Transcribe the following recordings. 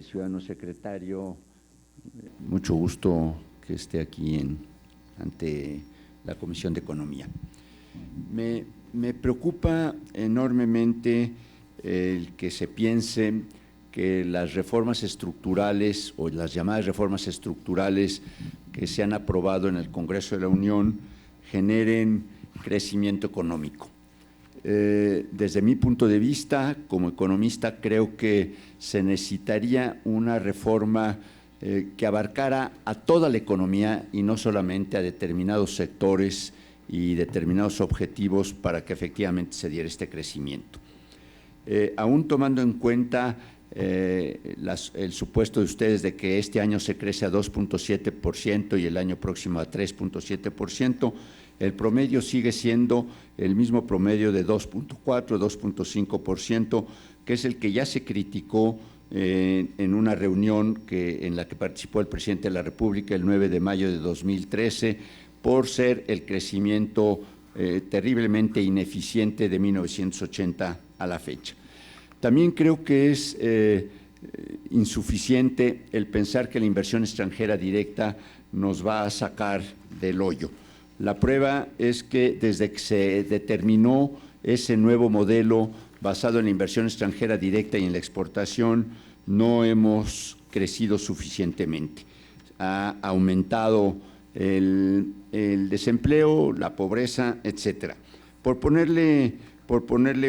ciudadano secretario, mucho gusto que esté aquí ante la Comisión de Economía. Me preocupa enormemente el que se piense que las reformas estructurales o las llamadas reformas estructurales que se han aprobado en el Congreso de la Unión generen crecimiento económico. Desde mi punto de vista, como economista, creo que se necesitaría una reforma que abarcara a toda la economía y no solamente a determinados sectores y determinados objetivos para que efectivamente se diera este crecimiento. Aún tomando en cuenta el supuesto de ustedes de que este año se crece a 2.7% y el año próximo a 3.7%, el promedio sigue siendo el mismo promedio de 2.4, 2.5%, que es el que ya se criticó en una reunión en la que participó el presidente de la República el 9 de mayo de 2013, por ser el crecimiento terriblemente ineficiente de 1980 a la fecha. También creo que es insuficiente el pensar que la inversión extranjera directa nos va a sacar del hoyo. La prueba es que desde que se determinó ese nuevo modelo basado en la inversión extranjera directa y en la exportación, no hemos crecido suficientemente. Ha aumentado el desempleo, la pobreza, etcétera. Por ponerle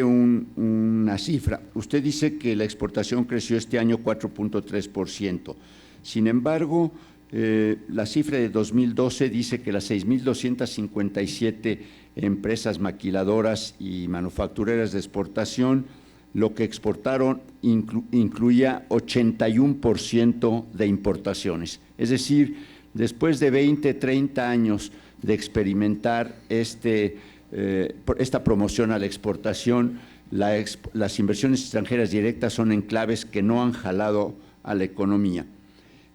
una cifra, usted dice que la exportación creció este año 4.3%. Sin embargo, la cifra de 2012 dice que las 6.257 empresas maquiladoras y manufactureras de exportación, lo que exportaron incluía 81% de importaciones. Es decir, después de 20, 30 años de experimentar esta promoción a la exportación, las inversiones extranjeras directas son enclaves que no han jalado a la economía.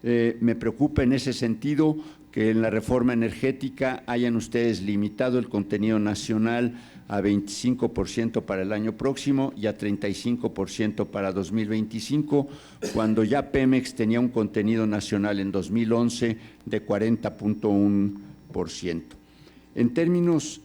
Me preocupa en ese sentido que en la reforma energética hayan ustedes limitado el contenido nacional a 25% para el año próximo y a 35% para 2025, cuando ya Pemex tenía un contenido nacional en 2011 de 40.1%. En términos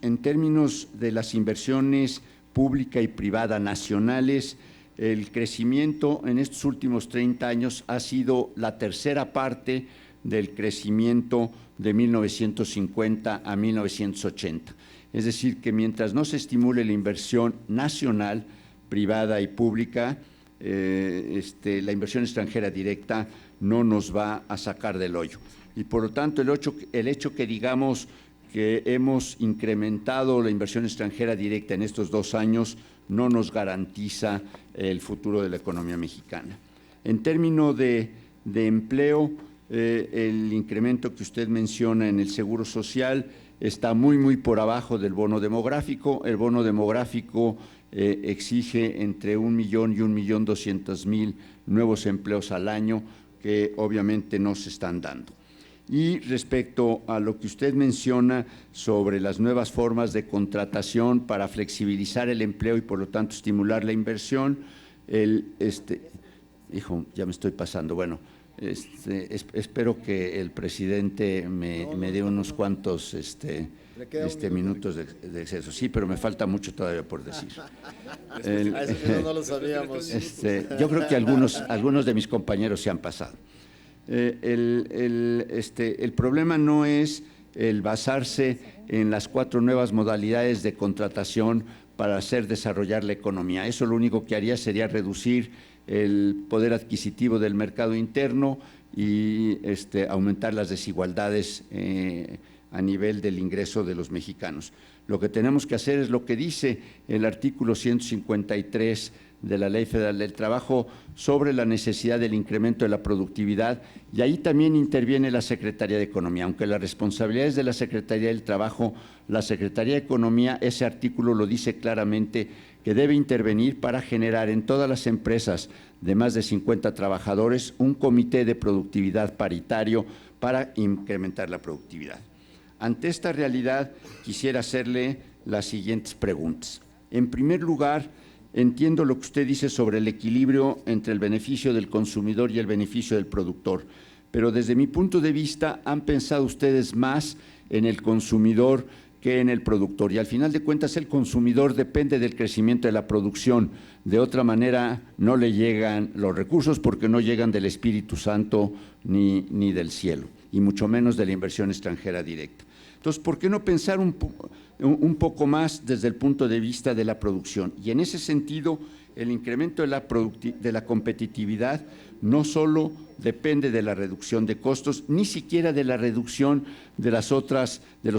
de las inversiones pública y privada nacionales, el crecimiento en estos últimos 30 años ha sido la tercera parte del crecimiento de 1950 a 1980. Es decir, que mientras no se estimule la inversión nacional, privada y pública, la inversión extranjera directa no nos va a sacar del hoyo. Y por lo tanto, el hecho que digamos que hemos incrementado la inversión extranjera directa en estos 2 años no nos garantiza el futuro de la economía mexicana. En términos de empleo, el incremento que usted menciona en el Seguro Social está muy por abajo del bono demográfico. El bono demográfico exige entre 1 millón y 1.200.000 nuevos empleos al año que obviamente no se están dando. Y respecto a lo que usted menciona sobre las nuevas formas de contratación para flexibilizar el empleo y por lo tanto estimular la inversión, ya me estoy pasando, bueno, espero que el presidente me dé unos cuantos minutos de exceso. Sí, pero me falta mucho todavía por decir. Eso no lo sabíamos. Yo creo que algunos de mis compañeros se han pasado. El problema no es el basarse en las 4 nuevas modalidades de contratación para hacer desarrollar la economía. Eso lo único que haría sería reducir el poder adquisitivo del mercado interno y aumentar las desigualdades a nivel del ingreso de los mexicanos. Lo que tenemos que hacer es lo que dice el artículo 153 de la Ley Federal del Trabajo sobre la necesidad del incremento de la productividad, y ahí también interviene la Secretaría de Economía. Aunque la responsabilidad es de la Secretaría del Trabajo, la Secretaría de Economía, ese artículo lo dice claramente, que debe intervenir para generar en todas las empresas de más de 50 trabajadores un comité de productividad paritario para incrementar la productividad. Ante esta realidad, quisiera hacerle las siguientes preguntas. En primer lugar, entiendo lo que usted dice sobre el equilibrio entre el beneficio del consumidor y el beneficio del productor, pero desde mi punto de vista han pensado ustedes más en el consumidor que en el productor, y al final de cuentas el consumidor depende del crecimiento de la producción. De otra manera no le llegan los recursos, porque no llegan del Espíritu Santo ni del cielo, y mucho menos de la inversión extranjera directa. Entonces, ¿por qué no pensar un poco más desde el punto de vista de la producción? Y en ese sentido, el incremento de la competitividad no solo depende de la reducción de costos, ni siquiera de la reducción de los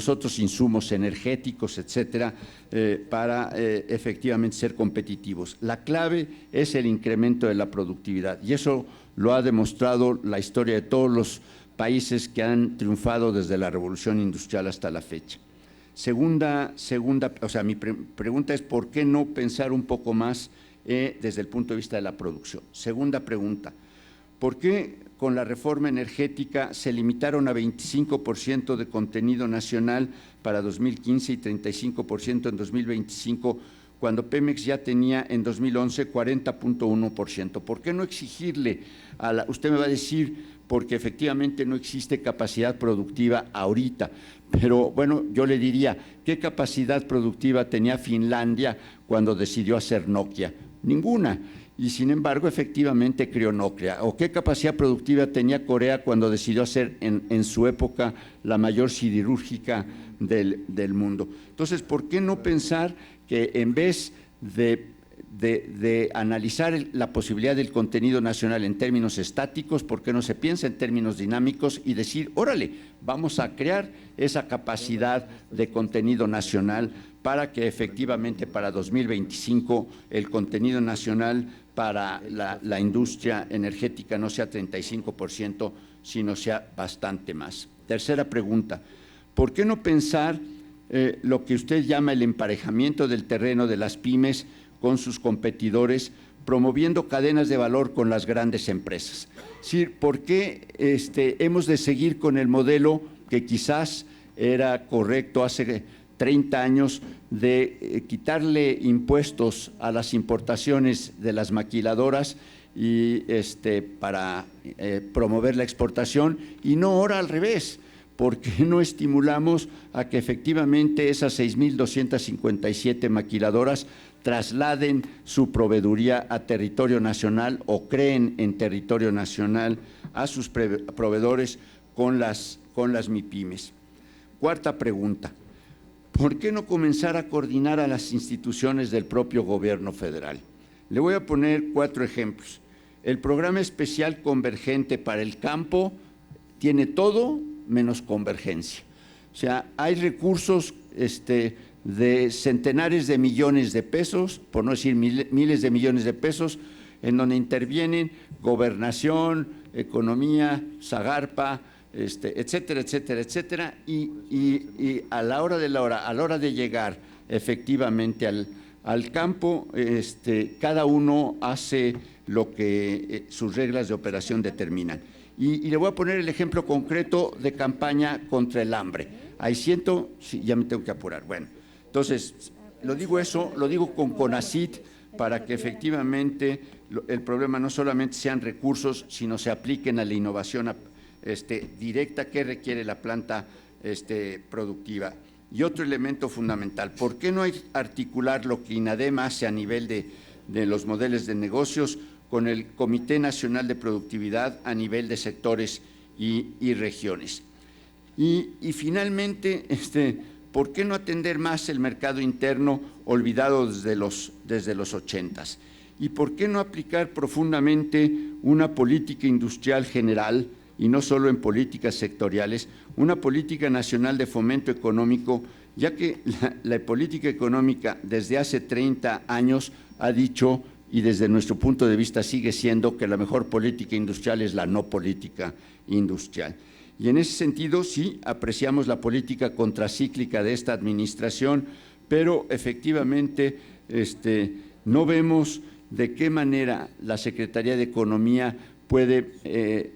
otros insumos energéticos, etcétera, para efectivamente ser competitivos. La clave es el incremento de la productividad, y eso lo ha demostrado la historia de todos los países que han triunfado desde la Revolución Industrial hasta la fecha. Mi pregunta es, ¿por qué no pensar un poco más desde el punto de vista de la producción? Segunda pregunta, ¿por qué con la reforma energética se limitaron a 25% de contenido nacional para 2015 y 35% en 2025, cuando Pemex ya tenía en 2011 40.1%? ¿Por qué no exigirle usted me va a decir, porque efectivamente no existe capacidad productiva ahorita, pero bueno, yo le diría, ¿qué capacidad productiva tenía Finlandia cuando decidió hacer Nokia? Ninguna. Y sin embargo, efectivamente creó Nokia. ¿O qué capacidad productiva tenía Corea cuando decidió hacer en su época la mayor siderúrgica del mundo? Entonces, ¿por qué no pensar que en vez de analizar la posibilidad del contenido nacional en términos estáticos, ¿por qué no se piensa en términos dinámicos y decir, órale, vamos a crear esa capacidad de contenido nacional para que efectivamente para 2025 el contenido nacional para la industria energética no sea 35%, sino sea bastante más? Tercera pregunta, ¿por qué no pensar lo que usted llama el emparejamiento del terreno de las pymes con sus competidores, promoviendo cadenas de valor con las grandes empresas? Es decir, ¿por qué hemos de seguir con el modelo que quizás era correcto hace 30 años de quitarle impuestos a las importaciones de las maquiladoras y para promover la exportación, y no ahora al revés? ¿Por qué no estimulamos a que efectivamente esas 6.257 maquiladoras trasladen su proveeduría a territorio nacional o creen en territorio nacional a sus proveedores con las MIPYMES? Cuarta pregunta, ¿por qué no comenzar a coordinar a las instituciones del propio gobierno federal? Le voy a poner 4 ejemplos. El programa especial convergente para el campo tiene todo menos convergencia. O sea, hay recursos de centenares de millones de pesos, por no decir miles de millones de pesos, en donde intervienen gobernación, economía, Zagarpa, etcétera, etcétera, etcétera, y a la hora de llegar efectivamente al campo, cada uno hace lo que sus reglas de operación determinan. Y le voy a poner el ejemplo concreto de campaña contra el hambre. Hay sí, ya me tengo que apurar. Bueno, entonces, lo digo con CONACYT, para que efectivamente el problema no solamente sean recursos, sino se apliquen a la innovación directa que requiere la planta productiva. Y otro elemento fundamental, ¿por qué no articular lo que INADEM hace a nivel de los modelos de negocios con el Comité Nacional de Productividad a nivel de sectores y regiones? Y finalmente, ¿por qué no atender más el mercado interno olvidado desde los 80s? ¿Y por qué no aplicar profundamente una política industrial general, y no solo en políticas sectoriales, una política nacional de fomento económico, ya que la política económica desde hace 30 años ha dicho, y desde nuestro punto de vista sigue siendo, que la mejor política industrial es la no política industrial? Y en ese sentido sí apreciamos la política contracíclica de esta administración, pero efectivamente no vemos de qué manera la Secretaría de Economía puede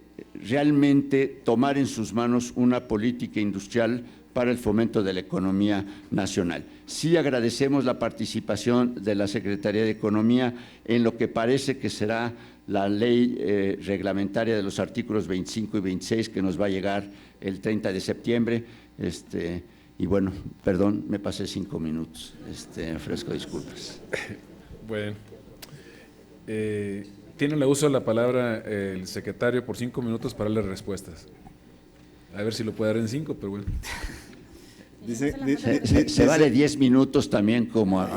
realmente tomar en sus manos una política industrial para el fomento de la economía nacional. Sí agradecemos la participación de la Secretaría de Economía en lo que parece que será la ley reglamentaria de los artículos 25 y 26 que nos va a llegar el 30 de septiembre. Y bueno, perdón, me pasé 5 minutos. Ofrezco disculpas. Bueno. Tiene el uso de la palabra el secretario por 5 minutos para darle respuestas. A ver si lo puede dar en 5, pero bueno. Se vale 10 minutos también como…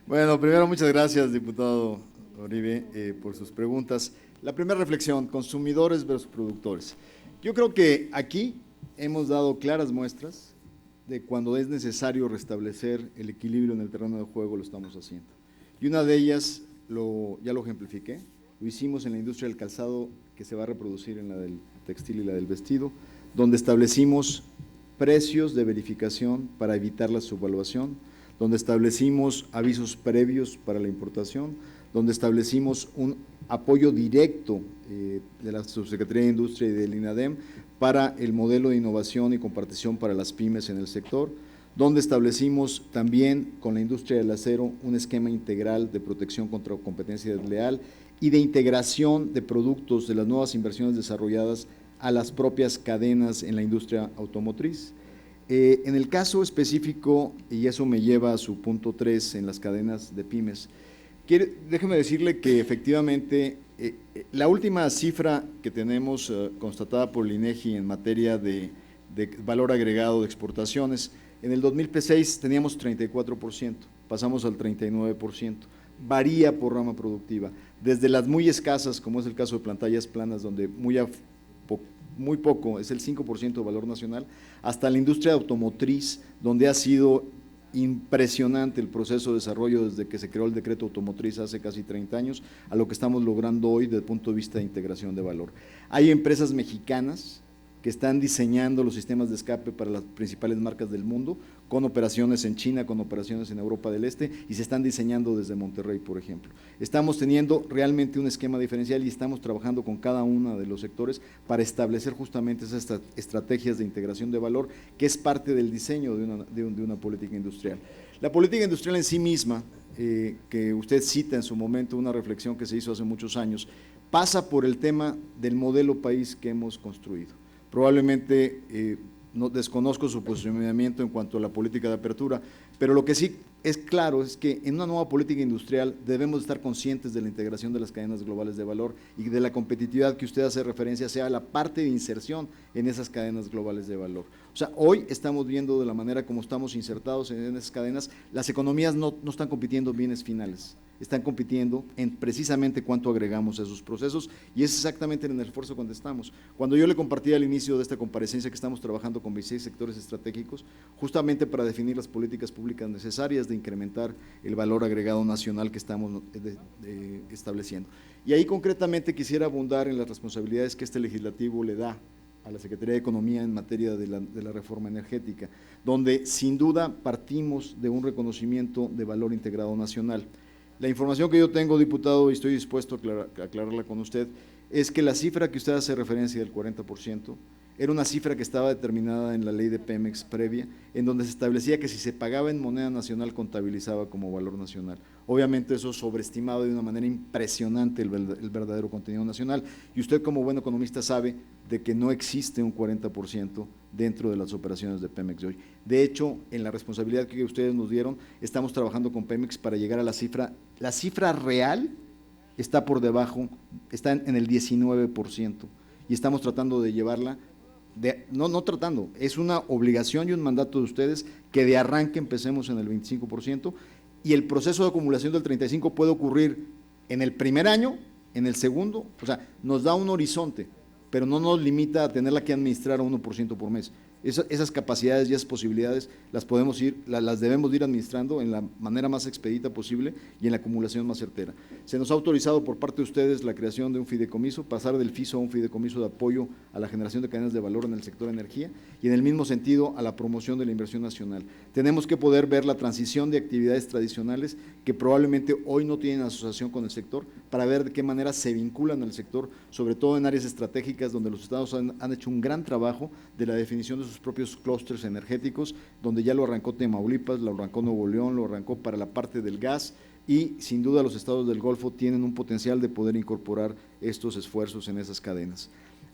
Bueno, primero muchas gracias, diputado Uribe, por sus preguntas. La primera reflexión, consumidores versus productores. Yo creo que aquí hemos dado claras muestras de cuando es necesario restablecer el equilibrio en el terreno de juego, lo estamos haciendo. Y una de ellas, ya lo ejemplifiqué, lo hicimos en la industria del calzado, que se va a reproducir en la del textil y la del vestido, donde establecimos precios de verificación para evitar la subvaluación, donde establecimos avisos previos para la importación, donde establecimos un apoyo directo de la Subsecretaría de Industria y del INADEM para el modelo de innovación y compartición para las pymes en el sector, donde establecimos también con la industria del acero un esquema integral de protección contra competencia desleal y de integración de productos de las nuevas inversiones desarrolladas a las propias cadenas en la industria automotriz. En el caso específico, y eso me lleva a su punto 3 en las cadenas de pymes, déjeme decirle que efectivamente la última cifra que tenemos constatada por el INEGI en materia de valor agregado de exportaciones, en el 2006 teníamos 34%, pasamos al 39%, varía por rama productiva, desde las muy escasas, como es el caso de pantallas planas, donde muy poco, es el 5% de valor nacional, hasta la industria automotriz, donde ha sido impresionante el proceso de desarrollo desde que se creó el decreto automotriz hace casi 30 años, a lo que estamos logrando hoy desde el punto de vista de integración de valor. Hay empresas mexicanas que están diseñando los sistemas de escape para las principales marcas del mundo, con operaciones en China, con operaciones en Europa del Este, y se están diseñando desde Monterrey, por ejemplo. Estamos teniendo realmente un esquema diferencial y estamos trabajando con cada uno de los sectores para establecer justamente esas estrategias de integración de valor, que es parte del diseño de una política industrial. La política industrial en sí misma, que usted cita en su momento, una reflexión que se hizo hace muchos años, pasa por el tema del modelo país que hemos construido. Probablemente no desconozco su posicionamiento en cuanto a la política de apertura, pero lo que sí es claro es que en una nueva política industrial debemos estar conscientes de la integración de las cadenas globales de valor y de la competitividad que usted hace referencia sea la parte de inserción en esas cadenas globales de valor. O sea, hoy estamos viendo de la manera como estamos insertados en esas cadenas, las economías no están compitiendo bienes finales, están compitiendo en precisamente cuánto agregamos a esos procesos, y es exactamente en el esfuerzo donde estamos. Cuando yo le compartí al inicio de esta comparecencia que estamos trabajando con 26 sectores estratégicos, justamente para definir las políticas públicas necesarias de incrementar el valor agregado nacional que estamos estableciendo. Y ahí concretamente quisiera abundar en las responsabilidades que este legislativo le da a la Secretaría de Economía en materia de la reforma energética, donde sin duda partimos de un reconocimiento de valor integrado nacional. La información que yo tengo, diputado, y estoy dispuesto a aclararla con usted, es que la cifra que usted hace referencia del 40% era una cifra que estaba determinada en la ley de Pemex previa, en donde se establecía que si se pagaba en moneda nacional contabilizaba como valor nacional. Obviamente eso sobreestimado de una manera impresionante el verdadero contenido nacional, y usted como buen economista sabe de que no existe un 40% dentro de las operaciones de Pemex de hoy. De hecho, en la responsabilidad que ustedes nos dieron, estamos trabajando con Pemex para llegar a la cifra real está por debajo, está en el 19%, y estamos tratando de llevarla, es una obligación y un mandato de ustedes que de arranque empecemos en el 25%, y el proceso de acumulación del 35% puede ocurrir en el primer año, en el segundo, o sea, nos da un horizonte, pero no nos limita a tenerla que administrar a 1% por mes. Esas capacidades y esas posibilidades las debemos ir administrando en la manera más expedita posible y en la acumulación más certera. Se nos ha autorizado por parte de ustedes la creación de un fideicomiso, pasar del FISO a un fideicomiso de apoyo a la generación de cadenas de valor en el sector energía y en el mismo sentido a la promoción de la inversión nacional. Tenemos que poder ver la transición de actividades tradicionales que probablemente hoy no tienen asociación con el sector, para ver de qué manera se vinculan al sector, sobre todo en áreas estratégicas donde los estados han hecho un gran trabajo de la definición de sus propios clústeres energéticos, donde ya lo arrancó Tamaulipas, lo arrancó Nuevo León, lo arrancó para la parte del gas, y sin duda los estados del Golfo tienen un potencial de poder incorporar estos esfuerzos en esas cadenas.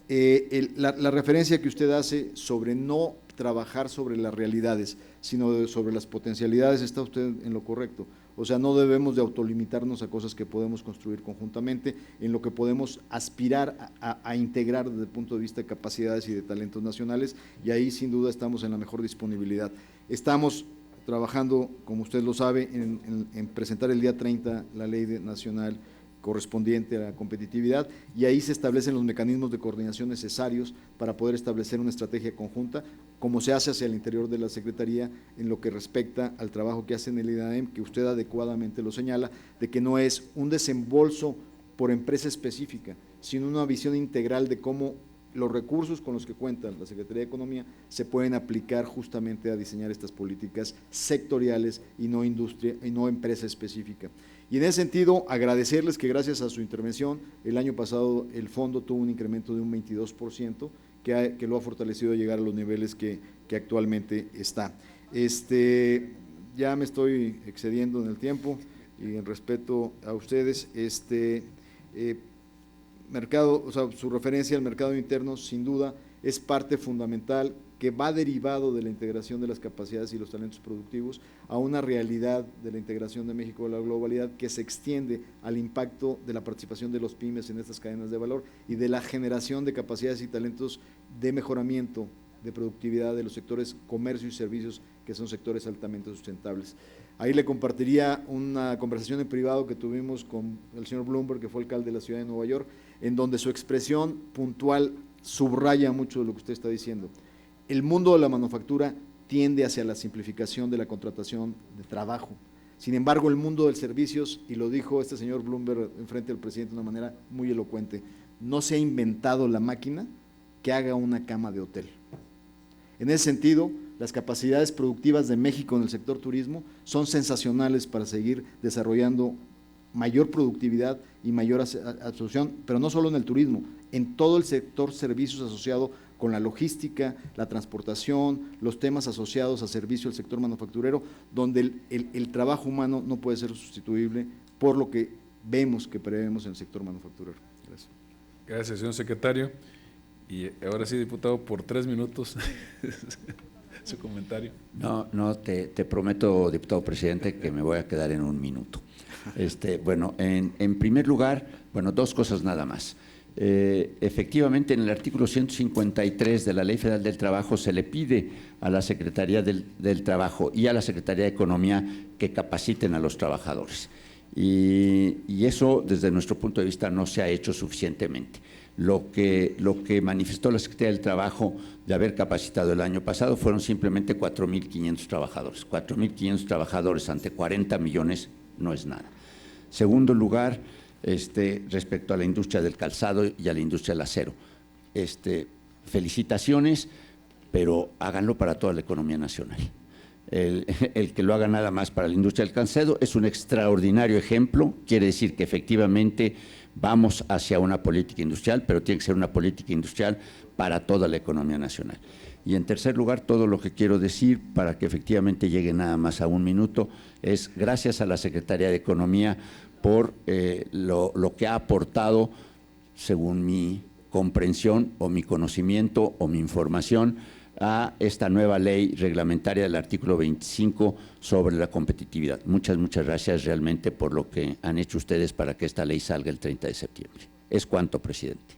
La referencia que usted hace sobre no trabajar sobre las realidades, sino sobre las potencialidades, está usted en lo correcto. O sea, no debemos de autolimitarnos a cosas que podemos construir conjuntamente, en lo que podemos aspirar a integrar desde el punto de vista de capacidades y de talentos nacionales, y ahí sin duda estamos en la mejor disponibilidad. Estamos trabajando, como usted lo sabe, en presentar el día 30 la ley nacional correspondiente a la competitividad, y ahí se establecen los mecanismos de coordinación necesarios para poder establecer una estrategia conjunta, como se hace hacia el interior de la Secretaría en lo que respecta al trabajo que hace en el INAEM, que usted adecuadamente lo señala, de que no es un desembolso por empresa específica, sino una visión integral de cómo los recursos con los que cuenta la Secretaría de Economía se pueden aplicar justamente a diseñar estas políticas sectoriales y no industria y no empresa específica. Y en ese sentido, agradecerles que gracias a su intervención, el año pasado el fondo tuvo un incremento de un 22%, que lo ha fortalecido a llegar a los niveles que actualmente está. Ya me estoy excediendo en el tiempo y en respeto a ustedes, mercado, o sea, su referencia al mercado interno sin duda es parte fundamental que va derivado de la integración de las capacidades y los talentos productivos a una realidad de la integración de México a la globalidad que se extiende al impacto de la participación de los pymes en estas cadenas de valor y de la generación de capacidades y talentos de mejoramiento de productividad de los sectores comercio y servicios, que son sectores altamente sustentables. Ahí le compartiría una conversación en privado que tuvimos con el señor Bloomberg, que fue alcalde de la ciudad de Nueva York, en donde su expresión puntual subraya mucho de lo que usted está diciendo. El mundo de la manufactura tiende hacia la simplificación de la contratación de trabajo. Sin embargo, el mundo de los servicios, y lo dijo este señor Bloomberg en frente al presidente de una manera muy elocuente, no se ha inventado la máquina que haga una cama de hotel. En ese sentido, las capacidades productivas de México en el sector turismo son sensacionales para seguir desarrollando mayor productividad y mayor absorción, pero no solo en el turismo, en todo el sector servicios asociado con la logística, la transportación, los temas asociados a servicio del sector manufacturero, donde el trabajo humano no puede ser sustituible por lo que vemos que prevemos en el sector manufacturero. Gracias. Gracias, señor secretario. Y ahora sí, diputado, por 3 minutos su comentario. No, te prometo, diputado presidente, que me voy a quedar en 1 minuto. Bueno, en primer lugar, bueno, 2 cosas nada más. Efectivamente, en el artículo 153 de la Ley Federal del Trabajo se le pide a la Secretaría del Trabajo y a la Secretaría de Economía que capaciten a los trabajadores. Y eso, desde nuestro punto de vista, no se ha hecho suficientemente. Lo que manifestó la Secretaría del Trabajo de haber capacitado el año pasado fueron simplemente 4.500 trabajadores. 4.500 trabajadores ante 40 millones no es nada. Segundo lugar, respecto a la industria del calzado y a la industria del acero. Felicitaciones, pero háganlo para toda la economía nacional. El que lo haga nada más para la industria del calzado es un extraordinario ejemplo, quiere decir que efectivamente vamos hacia una política industrial, pero tiene que ser una política industrial para toda la economía nacional. Y en tercer lugar, todo lo que quiero decir, para que efectivamente llegue nada más a 1 minuto, es gracias a la Secretaría de Economía por lo que ha aportado, según mi comprensión o mi conocimiento o mi información, a esta nueva ley reglamentaria del artículo 25 sobre la competitividad. Muchas gracias realmente por lo que han hecho ustedes para que esta ley salga el 30 de septiembre. Es cuanto, presidente.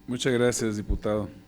Muchas gracias, diputado.